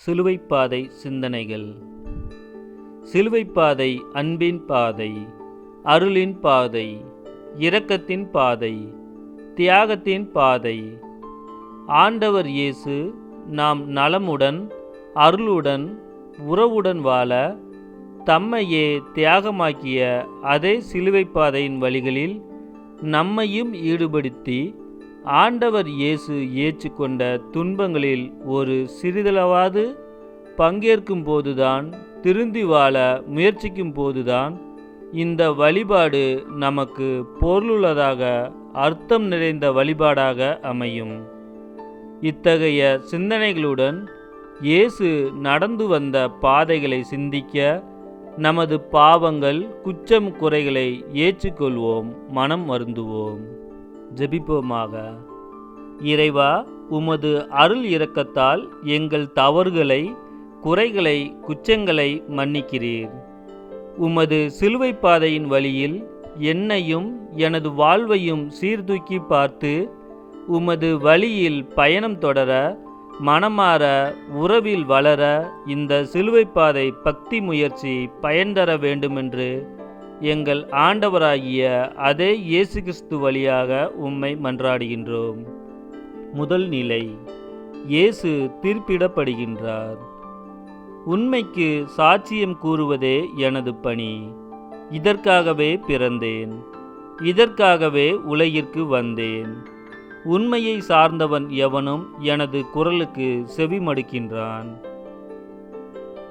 சிலுவைப்பாதை சிந்தனைகள். சிலுவைப்பாதை அன்பின் பாதை, அருளின் பாதை, இரக்கத்தின் பாதை, தியாகத்தின் பாதை. ஆண்டவர் இயேசு நாம் நலமுடன், அருளுடன், உறவுடன் வாழ தம்மையே தியாகமாக்கிய அதே சிலுவைப்பாதையின் வழிகளில் நம்மையும் ஈடுபடுத்தி ஆண்டவர் இயேசு ஏற்றுக்கொண்ட துன்பங்களில் ஒரு சிறிதளவாது பங்கேற்கும் போதுதான், திருந்தி வாழ முயற்சிக்கும் போதுதான் இந்த வழிபாடு நமக்கு பொருளுள்ளதாக, அர்த்தம் நிறைந்த வழிபாடாக அமையும். இத்தகைய சிந்தனைகளுடன் இயேசு நடந்து வந்த பாதைகளை சிந்திக்க, நமது பாவங்கள், குற்றம், குறைகளை ஏற்றுக்கொள்வோம், மனம் வருந்துவோம். ஜெபிப்போமாக. இறைவா, உமது அருள் இரக்கத்தால் எங்கள் தவறுகளை, குறைகளை, குற்றங்களை மன்னிக்கிறீர். உமது சிலுவை பாதையின் வழியில் என்னையும் எனது வாழ்வையும் சீர்தூக்கி பார்த்து உமது வழியில் பயணம் தொடர, மனமாற, உறவில் வளர இந்த சிலுவைப்பாதை பக்தி முயற்சி பயன் தர வேண்டுமென்று எங்கள் ஆண்டவராகிய அதே இயேசு கிறிஸ்து வழியாக உம்மை மன்றாடுகின்றோம். முதல் நிலை. இயேசு தீர்ப்பிடப்படுகின்றார். உண்மைக்கு சாட்சியம் கூறுவதே எனது பணி. இதற்காகவே பிறந்தேன், இதற்காகவே உலகிற்கு வந்தேன். உண்மையை சார்ந்தவன் எவனும் எனது குரலுக்கு செவிமடுக்கின்றான்.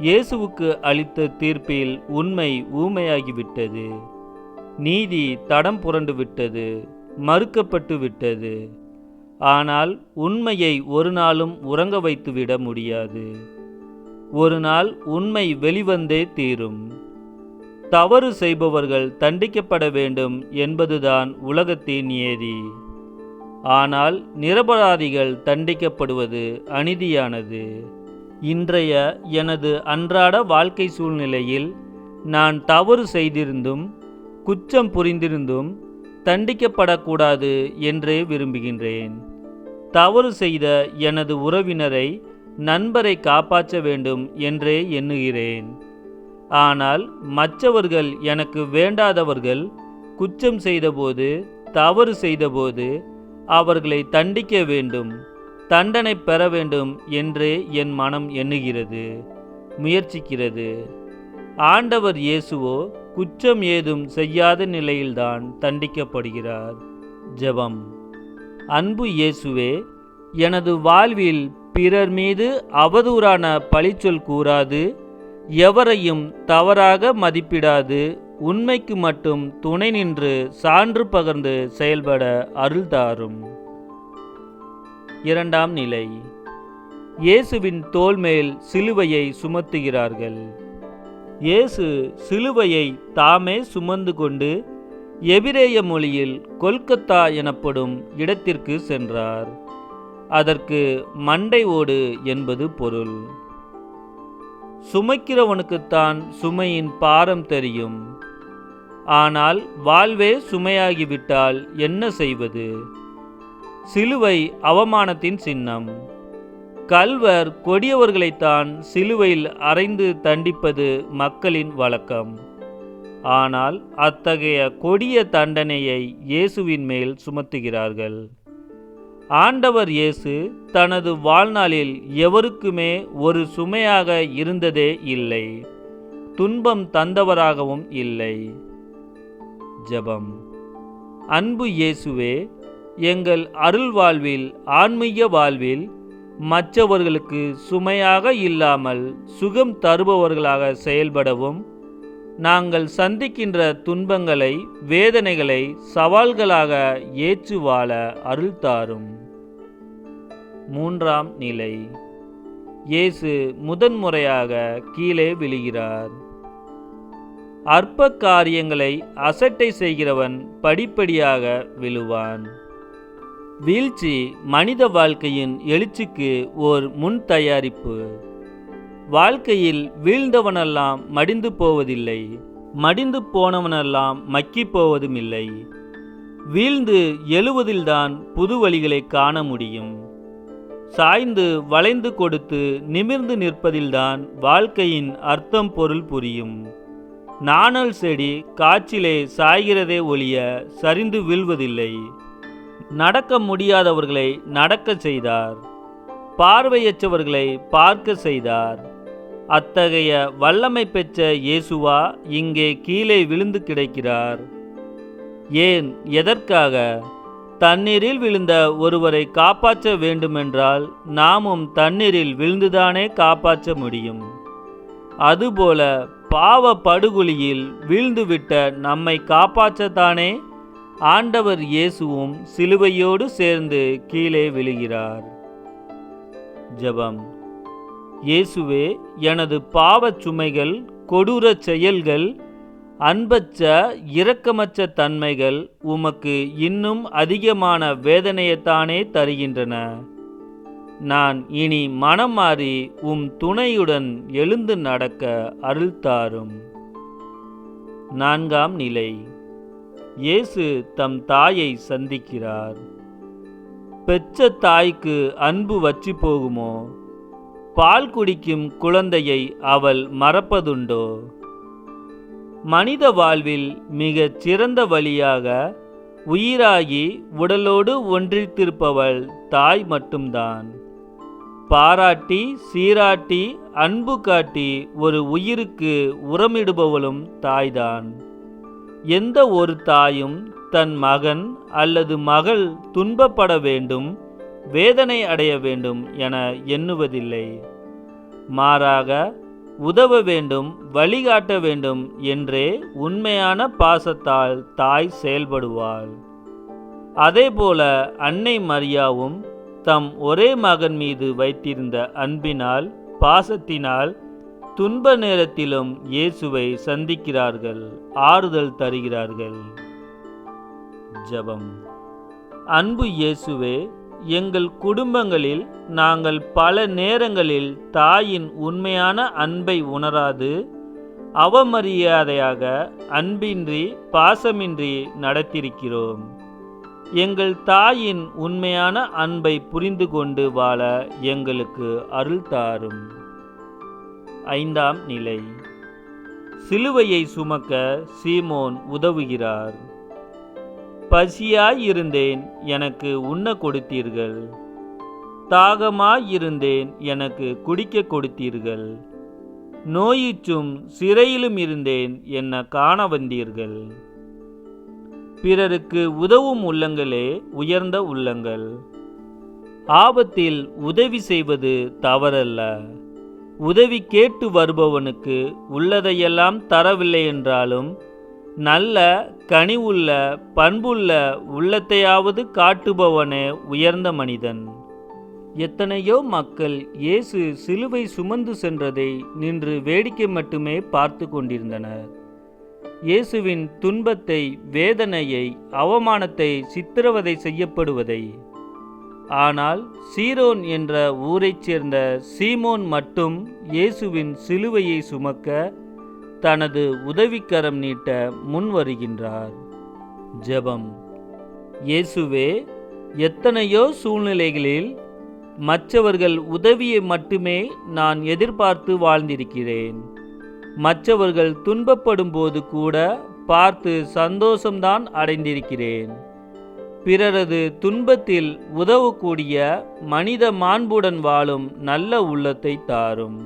இயேசுவுக்கு அளித்த தீர்ப்பில் உண்மை ஊமையாகிவிட்டது. நீதி தடம் புரண்டு விட்டது, மறுக்கப்பட்டு விட்டது. ஆனால் உண்மையை ஒரு நாளும் உறங்க வைத்துவிட முடியாது. ஒரு நாள் உண்மை வெளிவந்தே தீரும். தவறு செய்பவர்கள் தண்டிக்கப்பட வேண்டும் என்பதுதான் உலகத்தின் நியதி. ஆனால் நிரபராதிகள் தண்டிக்கப்படுவது அநீதியானது. இன்றைய எனது அன்றாட வாழ்க்கை சூழ்நிலையில் நான் தவறு செய்திருந்தும், குற்றம் புரிந்திருந்தும் தண்டிக்கப்படக்கூடாது என்றே விரும்புகின்றேன். தவறு செய்த எனது உறவினரை, நண்பரை காப்பாற்ற வேண்டும் என்றே எண்ணுகிறேன். ஆனால் மற்றவர்கள், எனக்கு வேண்டாதவர்கள் குற்றம் செய்தபோது, தவறு செய்தபோது அவர்களை தண்டிக்க வேண்டும், தண்டனை பெற வேண்டும் என்றே என் மனம் எண்ணுகிறது, முயற்சிக்கிறது. ஆண்டவர் இயேசுவோ குற்றம் ஏதும் செய்யாத நிலையில்தான் தண்டிக்கப்படுகிறார். ஜெபம். அன்பு இயேசுவே, எனது வாழ்வில் பிறர் மீது அவதூறான பழிச்சொல் கூறாது, எவரையும் தவறாக மதிப்பிடாது, உண்மைக்கு மட்டும் துணை நின்று சான்று பகர்ந்து செயல்பட அருள் தாரும். இரண்டாம் நிலை. இயேசுவின் தோள் மேல் சிலுவையை சுமத்துகிறார்கள். இயேசு சிலுவையை தாமே சுமந்து கொண்டு எபிரேய மொழியில் கொல்கத்தா எனப்படும் இடத்திற்கு சென்றார். அதற்கு மண்டை ஓடு என்பது பொருள். சுமைக்கிறவனுக்குத்தான் சுமையின் பாரம் தெரியும். ஆனால் வாழ்வே சுமையாகிவிட்டால் என்ன செய்வது? சிலுவை அவமானத்தின் சின்னம். கள்வர் கொடியவர்களைத்தான் சிலுவையில் அறைந்து தண்டிப்பது மக்களின் வழக்கம். ஆனால் அத்தகைய கொடிய தண்டனையை இயேசுவின் மேல் சுமத்துகிறார்கள். ஆண்டவர் இயேசு தனது வாழ்நாளில் எவருக்குமே ஒரு சுமையாக இருந்ததே இல்லை, துன்பம் தந்தவராகவும் இல்லை. ஜெபம். அன்பு இயேசுவே, எங்கள் அருள் வாழ்வில், ஆன்மீக வாழ்வில் மற்றவர்களுக்கு சுமையாக இல்லாமல் சுகம் தருபவர்களாக செயல்படவும், நாங்கள் சந்திக்கின்ற துன்பங்களை, வேதனைகளை சவால்களாக ஏற்று வாழ அருள் தாரும். மூன்றாம் நிலை. இயேசு முதன்முறையாக கீழே விழுகிறார். அற்ப காரியங்களை அசட்டை செய்கிறவன் படிப்படியாக விழுவான். வீழ்ச்சி மனித வாழ்க்கையின் எழுச்சிக்கு ஓர் முன் தயாரிப்பு. வாழ்க்கையில் வீழ்ந்தவனெல்லாம் மடிந்து போவதில்லை, மடிந்து போனவனெல்லாம் மக்கி போவதுமில்லை. வீழ்ந்து எழுவதில்தான் புது வழிகளை காண முடியும். சாய்ந்து வளைந்து கொடுத்து நிமிர்ந்து நிற்பதில்தான் வாழ்க்கையின் அர்த்தம் பொருள் புரியும். நாணல் செடி காற்றிலே சாய்கிறதே ஒழிய சரிந்து வீழ்வதில்லை. நடக்க முடியாதவர்களை நடக்க செய்தார். பார்வையற்றவர்களை பார்க்க செய்தார். அத்தகைய வல்லமை பெற்ற இயேசுவா இங்கே கீழே விழுந்து கிடக்கிறார்? ஏன், எதற்காக? தண்ணீரில் விழுந்த ஒருவரை காப்பாற்ற வேண்டுமென்றால் நாமும் தண்ணீரில் விழுந்துதானே காப்பாற்ற முடியும். அதுபோல பாவ படுகொலியில் வீழ்ந்துவிட்ட நம்மை காப்பாற்றத்தானே ஆண்டவர் இயேசுவும் சிலுவையோடு சேர்ந்து கீழே விழுகிறார். ஜெபம். இயேசுவே, எனது பாவச் சுமைகள், கொடூர செயல்கள், அன்பற்ற இரக்கமற்ற தன்மைகள் உமக்கு இன்னும் அதிகமான வேதனையைத்தானே தருகின்றன. நான் இனி மனம் மாறி உம் துணையுடன் எழுந்து நடக்க அருள் தாரும். 4ஆம் நிலை. இயேசு தம் தாயை சந்திக்கிறார். பெற்ற தாய்க்கு அன்பு வற்றி போகுமோ? பால் குடிக்கும் குழந்தையை அவள் மறப்பதுண்டோ? மனித வாழ்வில் மிகச் சிறந்த வழியாக உயிராகி உடலோடு ஒன்றித்திருப்பவள் தாய் மட்டும்தான். பாராட்டி சீராட்டி அன்பு காட்டி ஒரு உயிருக்கு உரமிடுபவளும் தாய்தான். எந்த ஒரு தாயும் தன் மகன் அல்லது மகள் துன்பப்பட வேண்டும், வேதனை அடைய வேண்டும் என எண்ணுவதில்லை. மாறாக உதவ வேண்டும், வழிகாட்ட வேண்டும் என்றே உண்மையான பாசத்தால் தாய் செயல்படுவாள். அதேபோல அன்னை மரியாவும் தம் ஒரே மகன் மீது வைத்திருந்த அன்பினால், பாசத்தினால் துன்ப நேரத்திலும் இயேசுவை சந்திக்கிறார்கள், ஆறுதல் தருகிறார்கள். ஜெபம். அன்பு இயேசுவே, எங்கள் குடும்பங்களில் நாங்கள் பல நேரங்களில் தாயின் உண்மையான அன்பை உணராது அவமரியாதையாக அன்பின்றி பாசமின்றி நடத்தியிருக்கிறோம். எங்கள் தாயின் உண்மையான அன்பை புரிந்து கொண்டு வாழ எங்களுக்கு அருள் தாரும். 5ஆம் நிலை. சிலுவையை சுமக்க சீமோன் உதவுகிறார். பசியாயிருந்தேன், எனக்கு உண்ண கொடுத்தீர்கள். தாகமாயிருந்தேன், எனக்கு குடிக்க கொடுத்தீர்கள். நோயிற்றும் சிறையிலும் இருந்தேன், என்ன காண வந்தீர்கள். பிறருக்கு உதவும் உள்ளங்களே உயர்ந்த உள்ளங்கள். ஆபத்தில் உதவி செய்வது தவறல்ல. உதவி கேட்டு வருபவனுக்கு உள்ளதையெல்லாம் தரவில்லை என்றாலும் நல்ல கனிவுள்ள பண்புள்ள உள்ளத்தையாவது காட்டுபவனே உயர்ந்த மனிதன். எத்தனையோ மக்கள் இயேசு சிலுவை சுமந்து சென்றதை நின்று வேடிக்கை மட்டுமே பார்த்து கொண்டிருந்தனர். இயேசுவின் துன்பத்தை, வேதனையை, அவமானத்தை, சித்திரவதை செய்யப்படுவதை. ஆனால் சீரோன் என்ற ஊரைச் சேர்ந்த சீமோன் மட்டும் இயேசுவின் சிலுவையை சுமக்க தனது உதவிக்கரம் நீட்ட முன் வருகின்றார். ஜெபம். இயேசுவே, எத்தனையோ சூழ்நிலைகளில் மற்றவர்கள் உதவியை மட்டுமே நான் எதிர்பார்த்து வாழ்ந்திருக்கிறேன். மற்றவர்கள் துன்பப்படும் போது கூட பார்த்து சந்தோஷம்தான் அடைந்திருக்கிறேன். பிறரது துன்பத்தில் உதவக்கூடிய மனித மாண்புடன் வாழும் நல்ல உள்ளத்தை தாரும்.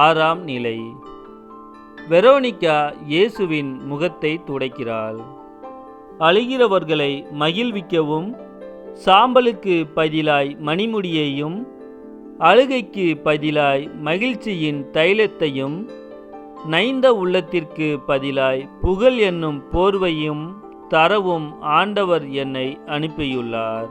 6ஆம் நிலை. வெரோனிகா இயேசுவின் முகத்தை துடைக்கிறாள். அழுகிறவர்களை மகிழ்விக்கவும், சாம்பலுக்கு பதிலாய் மணிமுடியையும், அழுகைக்கு பதிலாய் மகிழ்ச்சியின் தைலத்தையும், நைந்த உள்ளத்திற்கு பதிலாய் புகழ் என்னும் போர்வையும் தரவும் ஆண்டவர் என்னை அனுப்பியுள்ளார்.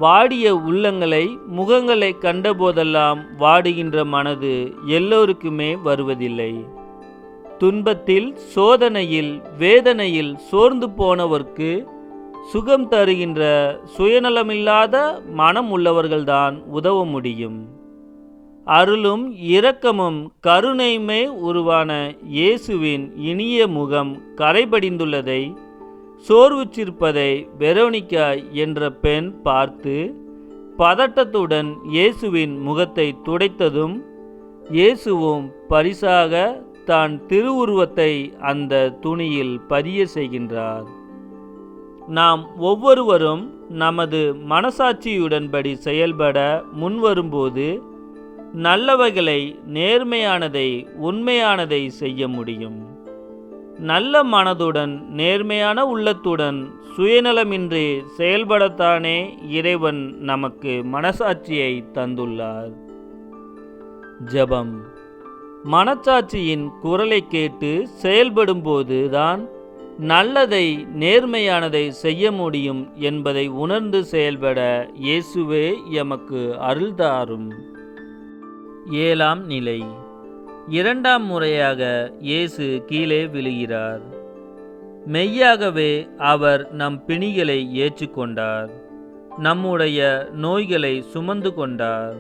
வாடிய உள்ளங்களை, முகங்களை கண்டபோதெல்லாம் வாடுகின்ற மனது எல்லோருக்குமே வருவதில்லை. துன்பத்தில், சோதனையில், வேதனையில் சோர்ந்து போனவர்க்கு சுகம் தருகின்ற சுயநலமில்லாத மனம் உள்ளவர்கள்தான் உதவ முடியும். அருளும் இரக்கமும் கருணையுமே உருவான இயேசுவின் இனிய முகம் கரைபடிந்துள்ளதை, சோர்வுற்றிருப்பதை வெரோனிகா என்ற பெண் பார்த்து பதட்டத்துடன் இயேசுவின் முகத்தை துடைத்ததும் இயேசுவும் பரிசாக தான் திருவுருவத்தை அந்த துணியில் பதிய செய்கின்றார். நாம் ஒவ்வொருவரும் நமது மனசாட்சியுடன்படி செயல்பட முன்வரும்போது நல்லவைகளை, நேர்மையானதை, உண்மையானதை செய்ய முடியும். நல்ல மனதுடன், நேர்மையான உள்ளத்துடன், சுயநலமின்றி செயல்படத்தானே இறைவன் நமக்கு மனசாட்சியை தந்துள்ளார். ஜெபம். மனச்சாட்சியின் குரலை கேட்டு செயல்படும்போது தான் நல்லதை, நேர்மையானதை செய்ய முடியும் என்பதை உணர்ந்து செயல்பட இயேசுவே எமக்கு அருள் தாரும். 7ஆம் நிலை. 2ஆம் முறையாக இயேசு கீழே விழுகிறார். மெய்யாகவே அவர் நம் பிணிகளை ஏற்றுக்கொண்டார், நம்முடைய நோய்களை சுமந்து கொண்டார்.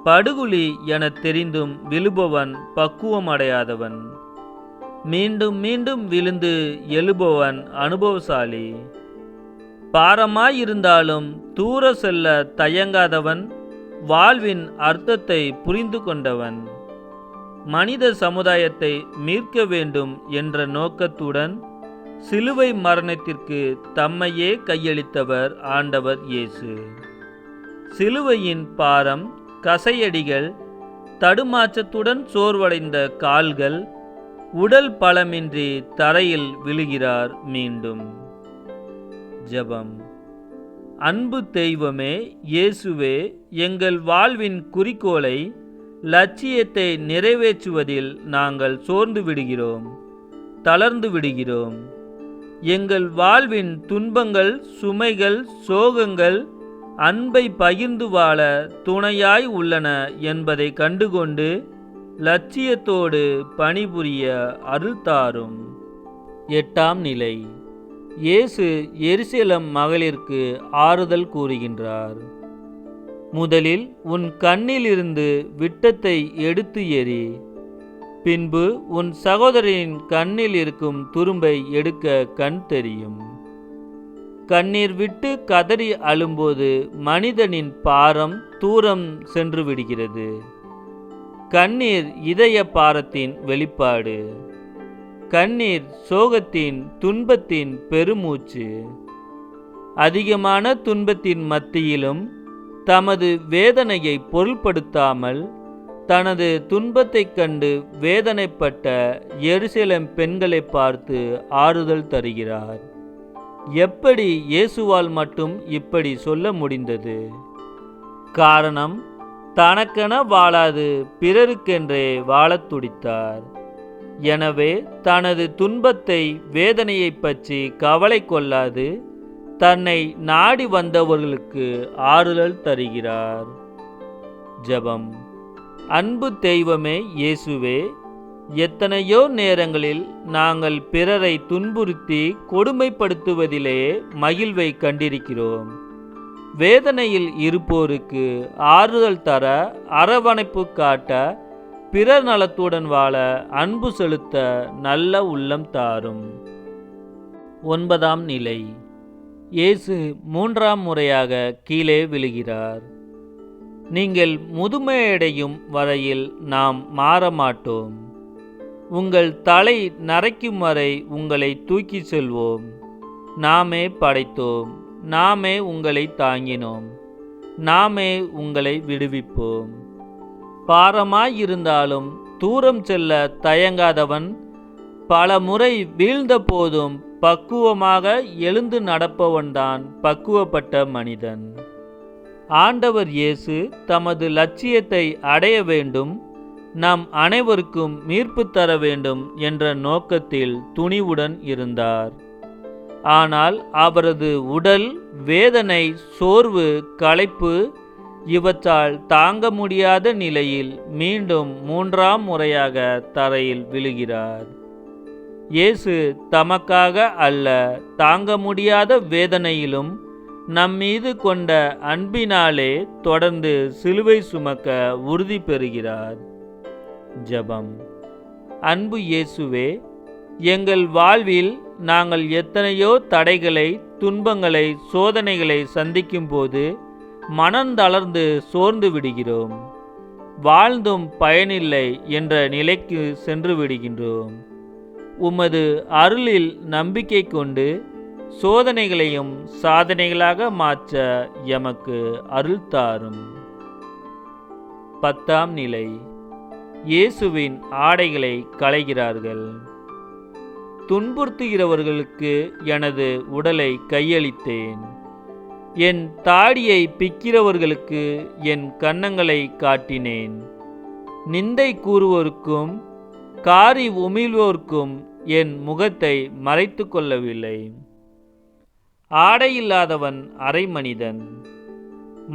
படுகுழி என தெரிந்தும் விழுபவன் பக்குவம் அடையாதவன், மீண்டும் மீண்டும் விழுந்து எழுபவன் அனுபவசாலி. பாரமாயிருந்தாலும் தூர செல்ல தயங்காதவன், வாழ்வின் அர்த்தத்தை புரிந்து கொண்டவன். மனித சமுதாயத்தை மீட்க வேண்டும் என்ற நோக்கத்துடன் சிலுவை மரணத்திற்கு தம்மையே கையளித்தவர் ஆண்டவர் இயேசு. சிலுவையின் பாரம், கசையடிகள், தடுமாற்றத்துடன் சோர்வடைந்த கால்கள், உடல் பலமின்றி தரையில் விழுகிறார் மீண்டும். ஜெபம். அன்பு தெய்வமே இயேசுவே, எங்கள் வாழ்வின் குறிக்கோளை, லட்சியத்தை நிறைவேற்றுவதில் நாங்கள் சோர்ந்து விடுகிறோம், தளர்ந்து விடுகிறோம். எங்கள் வாழ்வின் துன்பங்கள், சுமைகள், சோகங்கள் அன்பை பகிர்ந்து வாழ துணையாய் உள்ளன என்பதை கண்டுகொண்டு லட்சியத்தோடு பணிபுரிய அருள் தாரும். 8ஆம் நிலை. இயேசு எருசலேம் மகளிருக்கு ஆறுதல் கூறுகின்றார். முதலில் உன் கண்ணிலிருந்து விட்டத்தை எடுத்து எறி, பின்பு உன் சகோதரனின் கண்ணில் இருக்கும் துரும்பை எடுக்க கண் தெரியும். கண்ணீர் விட்டு கதறி அழும்போது மனிதனின் பாரம் தூரம் சென்று விடுகிறது. கண்ணீர் இதய பாரத்தின் வெளிப்பாடு. கண்ணீர் சோகத்தின், துன்பத்தின் பெருமூச்சு. அதிகமான துன்பத்தின் மத்தியிலும் தமது வேதனையை பொருள்படுத்தாமல் தனது துன்பத்தைக் கண்டு வேதனைப்பட்ட எருசலேம் பெண்களை பார்த்து ஆறுதல் தருகிறார். எப்படி இயேசுவால் மட்டும் இப்படி சொல்ல முடிந்தது? காரணம், தனக்கென வாழாது பிறருக்கென்றே வாழத் துடித்தார். எனவே தனது துன்பத்தை, வேதனையை பற்றி கவலை கொள்ளாது தன்னை நாடி வந்தவர்களுக்கு ஆறுதல் தருகிறார். ஜெபம். அன்பு தெய்வமே இயேசுவே, எத்தனையோ நேரங்களில் நாங்கள் பிறரை துன்புறுத்தி கொடுமைப்படுத்துவதிலே மகிழ்வை கண்டிருக்கிறோம். வேதனையில் இருப்போருக்கு ஆறுதல் தர, அரவணைப்பு காட்ட, பிறர் நலத்துடன் வாழ அன்பு செலுத்த நல்ல உள்ளம் தாரும். 9ஆம் நிலை. இயேசு 3ஆம் முறையாக கீழே விழுகிறார். நீங்கள் முதுமையடையும் வரையில் நாம் மாறமாட்டோம். உங்கள் தலை நரைக்கும் வரை உங்களை தூக்கி செல்வோம். நாமே படைத்தோம், நாமே உங்களை தாங்கினோம், நாமே உங்களை விடுவிப்போம். பாரமாயிருந்தாலும் தூரம் செல்ல தயங்காதவன், பல முறை வீழ்ந்த போதும் பக்குவமாக எழுந்து நடப்பவன்தான் பக்குவப்பட்ட மனிதன். ஆண்டவர் இயேசு தமது லட்சியத்தை அடைய வேண்டும், நம் அனைவருக்கும் மீட்பு தர வேண்டும் என்ற நோக்கத்தில் துணிவுடன் இருந்தார். ஆனால் அவரது உடல் வேதனை, சோர்வு, களைப்பு இவற்றால் தாங்க முடியாத நிலையில் மீண்டும் 3ஆம் முறையாக தரையில் விழுகிறார். இயேசு தமக்காக அல்ல, தாங்க முடியாத வேதனையிலும் நம்மீது கொண்ட அன்பினாலே தொடர்ந்து சிலுவை சுமக்க உறுதி பெறுகிறார். ஜெபம். அன்பு இயேசுவே, எங்கள் வாழ்வில் நாங்கள் எத்தனையோ தடைகளை, துன்பங்களை, சோதனைகளை சந்திக்கும் போது மனந்தளர்ந்து சோர்ந்து விடுகிறோம். வாழ்ந்தும் பயனில்லை என்ற நிலைக்கு சென்று விடுகின்றோம். உமது அருளில் நம்பிக்கை கொண்டு சோதனைகளையும் சாதனைகளாக மாற்ற எமக்கு அருள் தாரும். 10ஆம் நிலை. இயேசுவின் ஆடைகளை களைகிறார்கள். துன்புறுத்துகிறவர்களுக்கு எனது உடலை கையளித்தேன். என் தாடியை பிக்கிறவர்களுக்கு என் கன்னங்களை காட்டினேன். நிந்தை கூறுவோருக்கும் காரி உமிழ்வோர்க்கும் என் முகத்தை மறைத்து கொள்ளவில்லை. ஆடையில்லாதவன் அரை மனிதன்.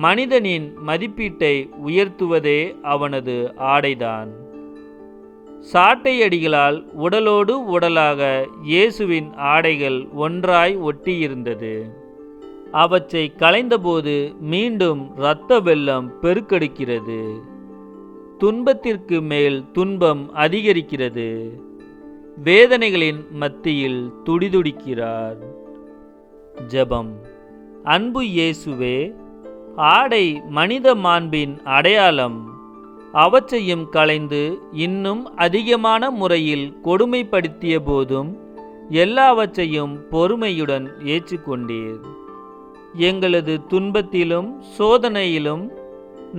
மனிதனின் மதிப்பீட்டை உயர்த்துவதே அவனது ஆடைதான். சாட்டையடிகளால் உடலோடு உடலாக இயேசுவின் ஆடைகள் ஒன்றாய் ஒட்டியிருந்தது. அவற்றை களைந்தபோது மீண்டும் இரத்த வெள்ளம் பெருக்கெடுக்கிறது. துன்பத்திற்கு மேல் துன்பம் அதிகரிக்கிறது. வேதனைகளின் மத்தியில் துடிதுடிக்கிறார். ஜெபம். அன்பு இயேசுவே, ஆடை மனித மாண்பின் அடையாளம். அவற்றையும் களைந்து இன்னும் அதிகமான முறையில் கொடுமைப்படுத்திய போதும் எல்லாவற்றையும் பொறுமையுடன் ஏற்றுக்கொண்டீர். எங்களது துன்பத்திலும் சோதனையிலும்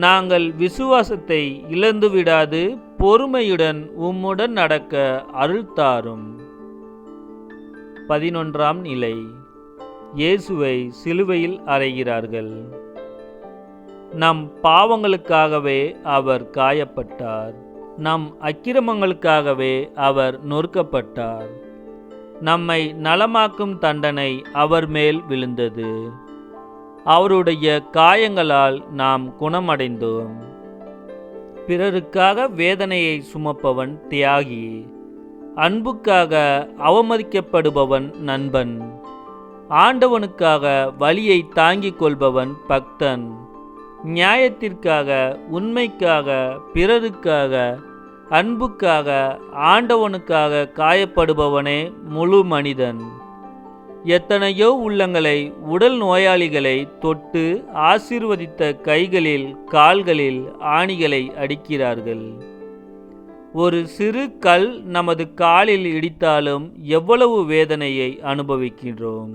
நாங்கள் விசுவாசத்தை இழந்துவிடாது பொறுமையுடன் உம்முடன் நடக்க அருள் தாரும். 11ஆம் நிலை. இயேசுவை சிலுவையில் அறைகிறார்கள். நம் பாவங்களுக்காகவே அவர் காயப்பட்டார். நம் அக்கிரமங்களுக்காகவே அவர் நொறுக்கப்பட்டார். நம்மை நலமாக்கும் தண்டனை அவர் மேல் விழுந்தது. அவருடைய காயங்களால் நாம் குணமடைந்தோம். பிறருக்காக வேதனையை சுமப்பவன் தியாகி. அன்புக்காக அவமதிக்கப்படுபவன் நண்பன். ஆண்டவனுக்காக வலியை தாங்கிக் கொள்பவன் பக்தன். நியாயத்திற்காக, உண்மைக்காக, பிறருக்காக, அன்புக்காக, ஆண்டவனுக்காக காயப்படுபவனே முழு மனிதன். எத்தனையோ உள்ளங்களை, உடல் நோயாளிகளை தொட்டு ஆசீர்வதித்த கைகளில் கால்களில் ஆணிகளை அடிக்கிறார்கள். ஒரு சிறு கல் நமது காலில் இடித்தாலும் எவ்வளவு வேதனையை அனுபவிக்கின்றோம்.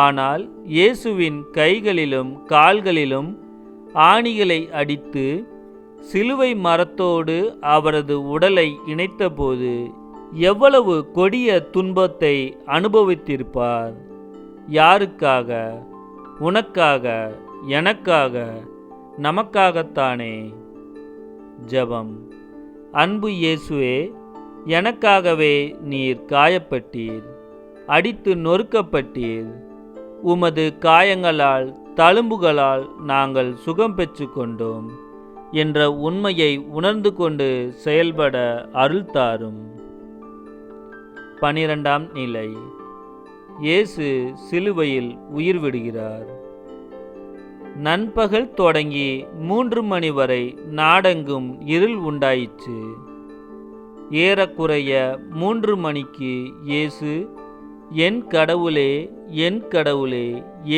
ஆனால் இயேசுவின் கைகளிலும் கால்களிலும் ஆணிகளை அடித்து சிலுவை மரத்தோடு அவரது உடலை இணைத்தபோது எவ்வளவு கொடிய துன்பத்தை அனுபவித்திருப்பார். யாருக்காக? உனக்காக, எனக்காக, நமக்காகத்தானே. ஜெபம். அன்பு இயேசுவே, எனக்காகவே நீர் காயப்பட்டீர், அடித்து நொறுக்கப்பட்டீர். உமது காயங்களால், தழும்புகளால் நாங்கள் சுகம் பெற்று கொண்டோம் என்ற உண்மையை உணர்ந்து கொண்டு செயல்பட அருள் தாரும். 12ஆம் நிலை. இயேசு சிலுவையில் உயிர் விடுகிறார். நண்பகல் தொடங்கி 3 மணி வரை நாடெங்கும் இருள் உண்டாயிற்று. ஏறக்குறைய 3 மணிக்கு இயேசு, என் கடவுளே, என் கடவுளே,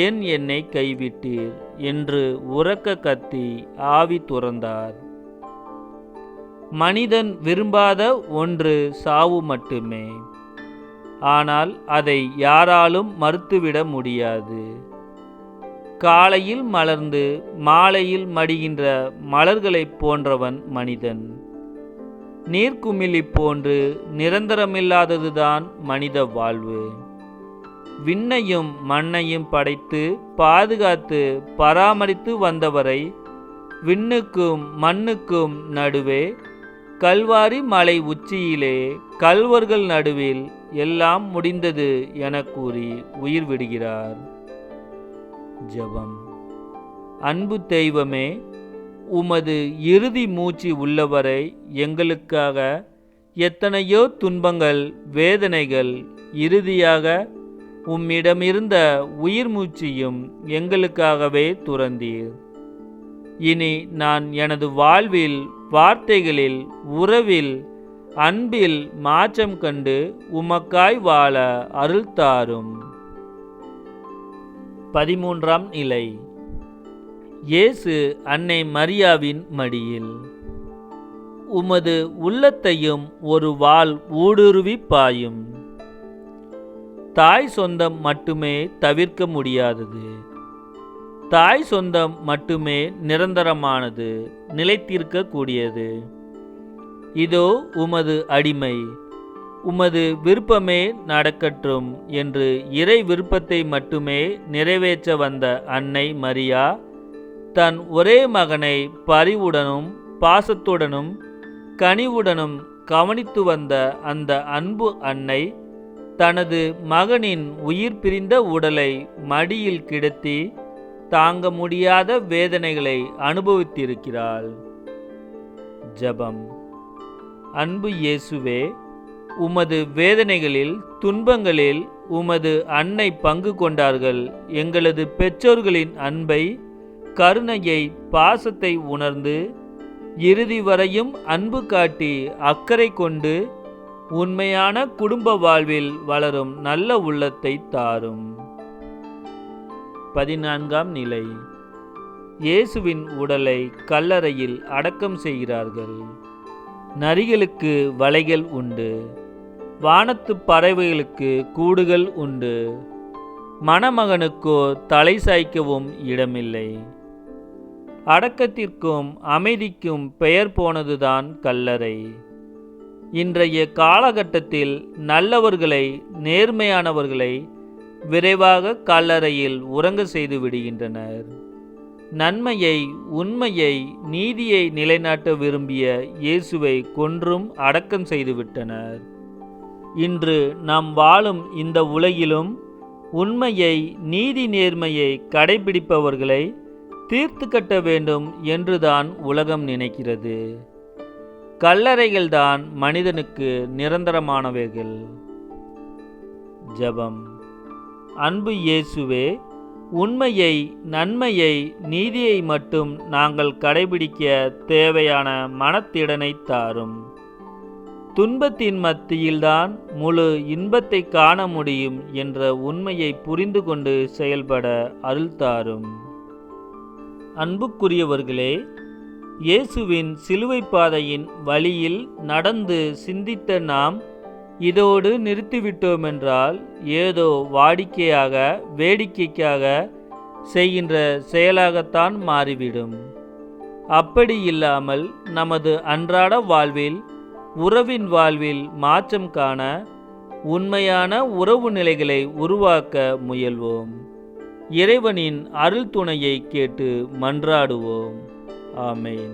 ஏன் என்னை கைவிட்டீர் என்று உரக்க கத்தி ஆவி துறந்தார். மனிதன் விரும்பாத ஒன்று சாவு மட்டுமே. ஆனால் அதை யாராலும் மறுத்துவிட முடியாது. காலையில் மலர்ந்து மாலையில் மடிகின்ற மலர்களைப் போன்றவன் மனிதன். நீர்க்குமிழி போன்று நிரந்தரமில்லாததுதான் மனித வாழ்வு. விண்ணையும் மண்ணையும் படைத்து பாதுகாத்து பராமரித்து வந்தவரை விண்ணுக்கும் மண்ணுக்கும் நடுவே, கல்வாரி மலை உச்சியிலே, கல்வர்கள் நடுவில் எல்லாம் முடிந்தது என கூறி உயிர் விடுகிறார். ஜெபம். அன்பு தெய்வமே, உமது இறுதி மூச்சு உள்ளவரை எங்களுக்காக எத்தனையோ துன்பங்கள், வேதனைகள், இறுதியாக உம்மிடமிருந்த உயிர் மூச்சையும் எங்களுக்காகவே துறந்தீர். இனி நான் எனது வாழ்வில், வார்த்தைகளில், உறவில், அன்பில் மாற்றம் கண்டு உமக்காய் வாழ அருள் தாரும். 13ஆம் நிலை. இயேசு அன்னை மரியாவின் மடியில். உமது உள்ளத்தையும் ஒரு வாள் ஊடுருவி பாயும். தாய் சொந்தம் மட்டுமே தவிர்க்க முடியாதது. தாய் சொந்தம் மட்டுமே நிரந்தரமானது, நிலைத்திருக்க கூடியது. இதோ உமது அடிமை, உமது விருப்பமே நடக்கட்டும் என்று இறை விருப்பத்தை மட்டுமே நிறைவேற்ற வந்த அன்னை மரியா தன் ஒரே மகனை பரிவுடனும் பாசத்துடனும் கனிவுடனும் கவனித்து வந்த அந்த அன்பு அன்னை தனது மகனின் உயிர் பிரிந்த உடலை மடியில் கிடத்தி தாங்க முடியாத வேதனைகளை அனுபவித்திருக்கிறாள். ஜெபம். அன்பு இயேசுவே, உமது வேதனைகளில் துன்பங்களில் உமது அன்னை பங்கு கொண்டார்கள். எங்களது பெற்றோர்களின் அன்பை, கருணையை, பாசத்தை உணர்ந்து இறுதி வரையும் அன்பு காட்டி அக்கறை கொண்டு உண்மையான குடும்ப வாழ்வில் வளரும் நல்ல உள்ளத்தை தாரும். 14ஆம் நிலை. இயேசுவின் உடலை கல்லறையில் அடக்கம் செய்கிறார்கள். நரிகளுக்கு வலைகள் உண்டு, வானத்து பறவைகளுக்கு கூடுகள் உண்டு, மணமகனுக்கோ தலை சாய்க்கவும் இடமில்லை. அடக்கத்திற்கும் அமைதிக்கும் பெயர் போனதுதான் கல்லறை. இன்றைய காலகட்டத்தில் நல்லவர்களை, நேர்மையானவர்களை விரைவாக கல்லறையில் உறங்க செய்து விடுகின்றனர். நன்மையை, உண்மையை, நீதியை நிலைநாட்ட விரும்பிய இயேசுவை கொன்றும் அடக்கம் செய்துவிட்டனர். இன்று நாம் வாழும் இந்த உலகிலும் உண்மையை, நீதி, நேர்மையை கடைபிடிப்பவர்களை தீர்த்து கட்ட வேண்டும் என்றுதான் உலகம் நினைக்கிறது. கல்லறைகள்தான் மனிதனுக்கு நிரந்தரமானவைகள். ஜெபம். அன்பு இயேசுவே, உண்மையை, நன்மையை, நீதியை மட்டும் நாங்கள் கடைபிடிக்க தேவையான மனத்திடனை தாரும். துன்பத்தின் மத்தியில்தான் முழு இன்பத்தை காண முடியும் என்ற உண்மையை புரிந்து கொண்டு செயல்பட அருள் தாரும். அன்புக்குரியவர்களே, இயேசுவின் சிலுவை பாதையின் வழியில் நடந்து சிந்தித்த நாம் இதோடு நிறுத்திவிட்டோமென்றால் ஏதோ வாடிக்கையாக, வேடிக்கைக்காக செய்கின்ற செயலாகத்தான் மாறிவிடும். அப்படி இல்லாமல் நமது அன்றாட வாழ்வில், உறவின் வாழ்வில் மாற்றம் காண உண்மையான உறவு நிலைகளை உருவாக்க முயல்வோம். இறைவனின் அருள் துணையை கேட்டு மன்றாடுவோம். ஆமென்.